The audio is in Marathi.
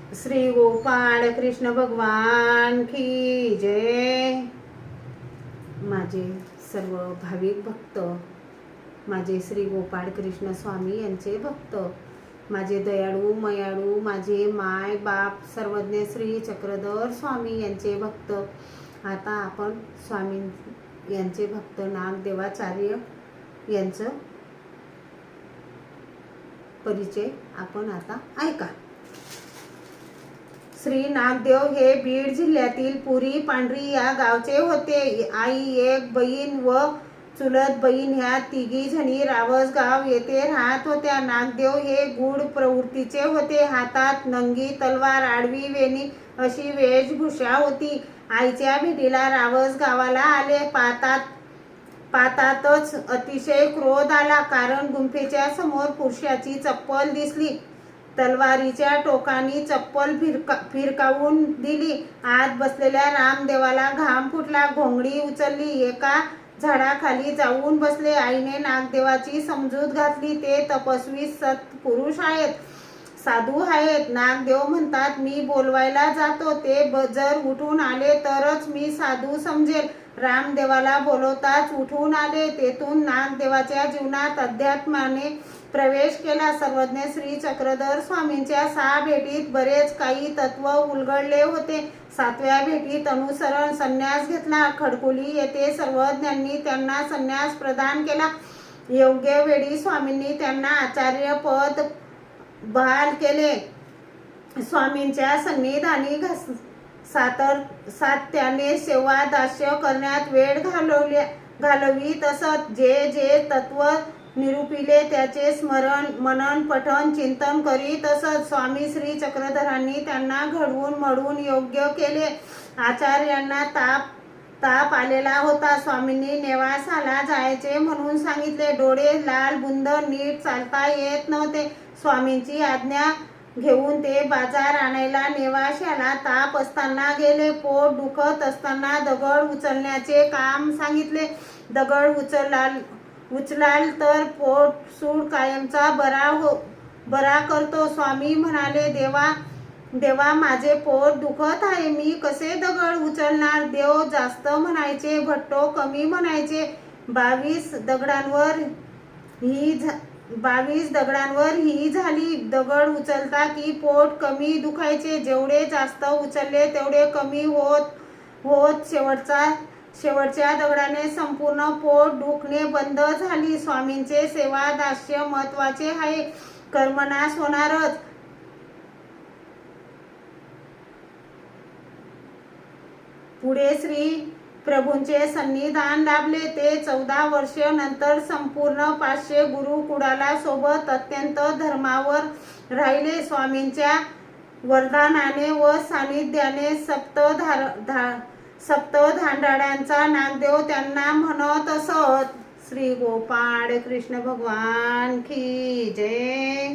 श्री गोपाळ कृष्ण भगवान की जय। माझे सर्व भाविक भक्त, माझे श्री गोपाळ कृष्ण स्वामी यांचे भक्त, माझे दयाळू मयाळू, माझे माय बाप सर्वज्ञ श्री चक्रधर स्वामी यांचे भक्त। आता आपण स्वामी यांचे भक्त नागदेवाचार्य यांचं परिचय आपण आता ऐका। श्री नागदेव हे बीड जिल्ह्यातील पुरी पांढरी या गावचे होते। आई, एक बहीण व चुलत बहीण ह्या तिघी जणी रावसगाव येथे राहत होत्या। नागदेव हे गूढ प्रवृत्तीचे होते। हातात नंगी तलवार, आडवी वेणी अशी वेशभूषा होती। आईच्या भेटीला रावसगावाला आले। पातातच अतिशय क्रोध आला, कारण गुंफेच्या समोर पुरुषाची चप्पल दिसली। तलवारीच्या टोकाने चप्पल फिरकावून दिली। आत बसलेल्या रामदेवाला घाम फुटला। घोंगडी उचलली, एका झाडाखाली जाऊन बसले। आईने नागदेवाची समजूत घातली, ते तपस्वी सत्पुरुष आहेत, साधू आहेत। नागदेव म्हणतात, मी बोलवायला जातो, ते जर उठून आले तरच मी साधू समजेल। रामदेवाला बोलवताच उठून आले। तेथून नागदेवाच्या जीवनात अध्यात्माने प्रवेश केला। सर्वज्ञ श्री चक्रधर स्वामींच्या 6 भेटीत बरेच काही तत्व उलगडले होते। 7व्या भेटीत अनुसरण संन्यास घेतला। खडकुली येथे सर्वज्ञांनी त्यांना संन्यास प्रदान केला। योग्य वेळी स्वामींनी त्यांना आचार्य पद बहाल केले। स्वामींच्या सन्निधानी सातत्याने सेवा दास्य करण्यात वेळ घालवी। तसंच जे तत्व निरूपिले त्याचे स्मरण मनन पठन चिंतन करी। तसंच स्वामी श्री चक्रधरांनी त्यांना घडवून मळून योग्य केले। आचार्यांना ताप आलेला होता। स्वामींनी नेवासाला जायचे म्हणून सांगितले। डोळे लाल बुंद, नीट चालता येत नव्हते। स्वामींची आज्ञा घेऊन ते बाजार आणायला नेवाशाला ताप असताना गेले। पोट दुखत असताना दगड उचलण्याचे काम सांगितले। दगड उचलाल तर पोट सूड कायमचा बरा करतो। स्वामी म्हणाले, देवा माझे पोट दुखत आहे, मी कसे दगड उचलणार? देव जास्त म्हणायचे, भट्टो कमी म्हणायचे। 22 दगडांवर ही झाली। दगड उचलता की पोट कमी दुखायचे, जेवढे जास्त उचलले तेवढे कमी होत शेवटच्या दगडाने संपूर्ण पोट दुखणे बंद झाली। स्वामींचे सेवा दास्य महत्वाचे आहे, कर्मनाश होणारच। पुढे श्री प्रभूंचे सन्निधान लाभले। ते 14 वर्ष नंतर संपूर्ण 500 गुरुकुळाला सोबत अत्यंत धर्मावर राहिले। स्वामींच्या वरदानाने व सानिध्याने सप्तधांडाळ्यांचा नागदेव त्यांना म्हणत असत। श्री गोपाळ कृष्ण भगवान की जय।